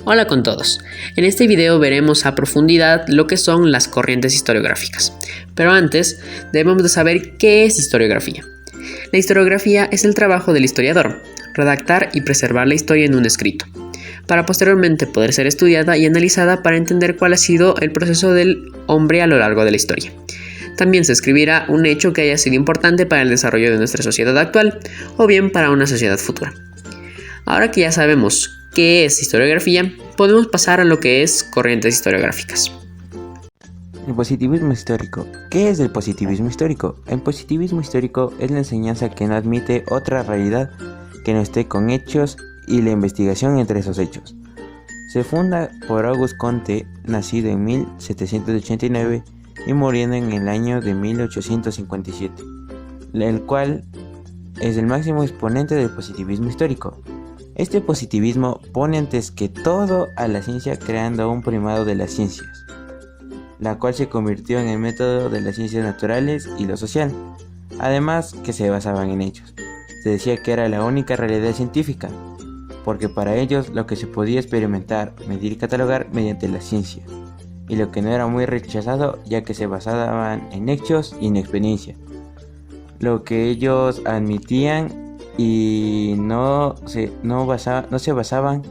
Hola con todos. En este video veremos a profundidad lo que son las corrientes historiográficas. Pero antes, debemos de saber qué es historiografía. La historiografía es el trabajo del historiador, redactar y preservar la historia en un escrito, para posteriormente poder ser estudiada y analizada para entender cuál ha sido el proceso del hombre a lo largo de la historia. También se escribirá un hecho que haya sido importante para el desarrollo de nuestra sociedad actual o bien para una sociedad futura. Ahora que ya sabemos qué es historiografía, podemos pasar a lo que es corrientes historiográficas. El positivismo histórico. ¿Qué es el positivismo histórico? El positivismo histórico es la enseñanza que no admite otra realidad que no esté con hechos y la investigación entre esos hechos. Se funda por Auguste Comte, nacido en 1789 y muriendo en el año de 1857, el cual es el máximo exponente del positivismo histórico. Este positivismo pone antes que todo a la ciencia, creando un primado de las ciencias, la cual se convirtió en el método de las ciencias naturales y lo social, además que se basaban en hechos. Se decía que era la única realidad científica, porque para ellos lo que se podía experimentar, medir y catalogar mediante la ciencia, y lo que no era muy rechazado ya que se basaban en hechos y en experiencia. Lo que ellos admitían y no se basaban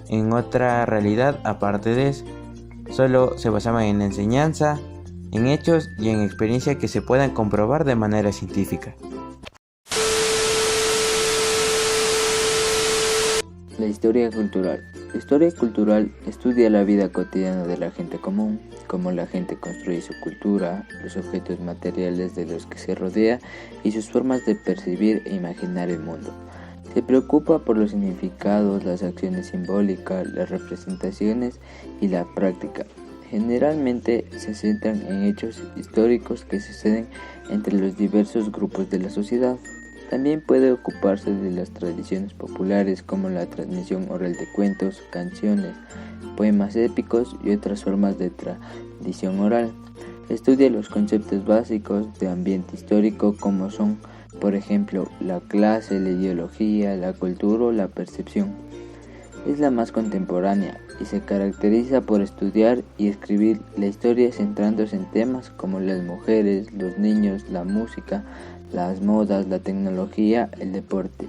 en otra realidad aparte de eso. Solo se basaban en la enseñanza, en hechos y en experiencia que se puedan comprobar de manera científica. La historia cultural. La historia cultural estudia la vida cotidiana de la gente común, cómo la gente construye su cultura, los objetos materiales de los que se rodea y sus formas de percibir e imaginar el mundo. Se preocupa por los significados, las acciones simbólicas, las representaciones y la práctica. Generalmente se centran en hechos históricos que suceden entre los diversos grupos de la sociedad. También puede ocuparse de las tradiciones populares como la transmisión oral de cuentos, canciones, poemas épicos y otras formas de tradición oral. Estudia los conceptos básicos de ambiente histórico como son, por ejemplo, la clase, la ideología, la cultura o la percepción. Es la más contemporánea y se caracteriza por estudiar y escribir la historia centrándose en temas como las mujeres, los niños, la música, las modas, la tecnología, el deporte.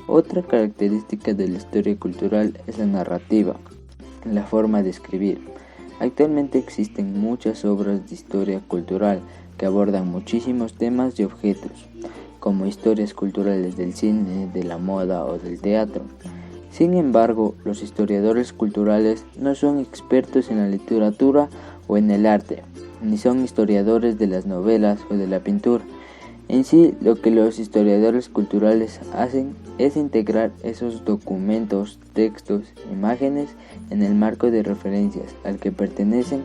Otra característica de la historia cultural es la narrativa, la forma de escribir. Actualmente existen muchas obras de historia cultural que abordan muchísimos temas y objetos, como historias culturales del cine, de la moda o del teatro. Sin embargo, los historiadores culturales no son expertos en la literatura o en el arte, ni son historiadores de las novelas o de la pintura. En sí, lo que los historiadores culturales hacen es integrar esos documentos, textos, imágenes en el marco de referencias al que pertenecen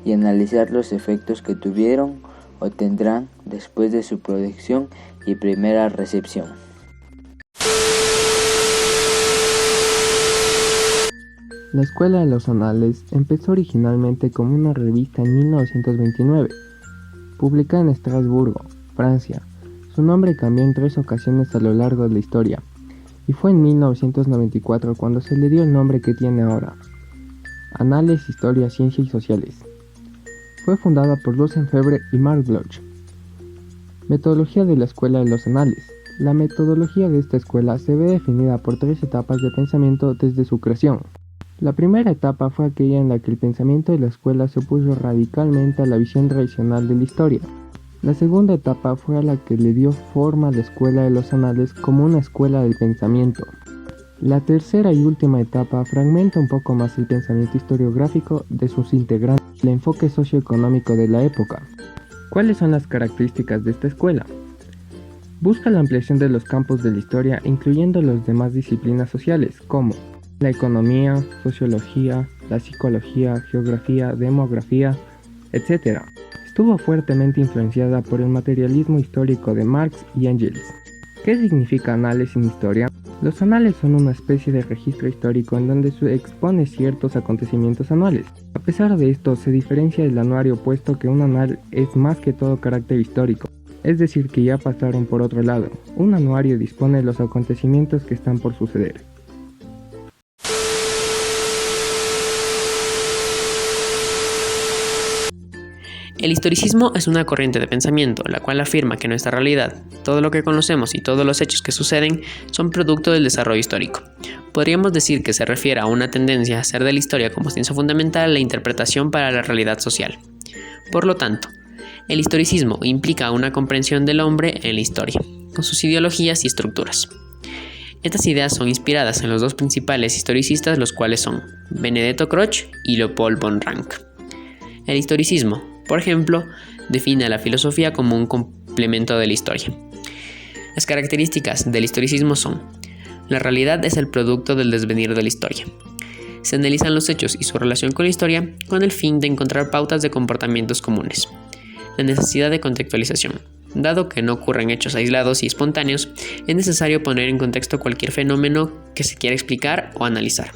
y analizar los efectos que tuvieron o tendrán después de su producción y primera recepción. La Escuela de los Anales empezó originalmente como una revista en 1929, publicada en Estrasburgo, Francia. Su nombre cambió en 3 ocasiones a lo largo de la historia, y fue en 1994 cuando se le dio el nombre que tiene ahora, Anales, Historia, Ciencia y Sociales. Fue fundada por Lucien Febvre y Marc Bloch. Metodología de la Escuela de los Anales. La metodología de esta escuela se ve definida por 3 etapas de pensamiento desde su creación. La primera etapa fue aquella en la que el pensamiento de la escuela se opuso radicalmente a la visión tradicional de la historia. La segunda etapa fue a la que le dio forma a la Escuela de los Anales como una escuela del pensamiento. La tercera y última etapa fragmenta un poco más el pensamiento historiográfico de sus integrantes, el enfoque socioeconómico de la época. ¿Cuáles son las características de esta escuela? Busca la ampliación de los campos de la historia, incluyendo las demás disciplinas sociales, como la economía, sociología, la psicología, geografía, demografía, etc. Estuvo fuertemente influenciada por el materialismo histórico de Marx y Engels. ¿Qué significa anales en historia? Los anales son una especie de registro histórico en donde se expone ciertos acontecimientos anuales. A pesar de esto, se diferencia del anuario puesto que un anal es más que todo carácter histórico, es decir que ya pasaron por otro lado. Un anuario dispone de los acontecimientos que están por suceder. El historicismo es una corriente de pensamiento, la cual afirma que nuestra realidad, todo lo que conocemos y todos los hechos que suceden son producto del desarrollo histórico. Podríamos decir que se refiere a una tendencia a hacer de la historia como ciencia fundamental la interpretación para la realidad social. Por lo tanto, el historicismo implica una comprensión del hombre en la historia, con sus ideologías y estructuras. Estas ideas son inspiradas en los dos principales historicistas, los cuales son Benedetto Croce y Leopold von Ranke. El historicismo, por ejemplo, define a la filosofía como un complemento de la historia. Las características del historicismo son: la realidad es el producto del desvenir de la historia. Se analizan los hechos y su relación con la historia con el fin de encontrar pautas de comportamientos comunes. La necesidad de contextualización. Dado que no ocurren hechos aislados y espontáneos, es necesario poner en contexto cualquier fenómeno que se quiera explicar o analizar.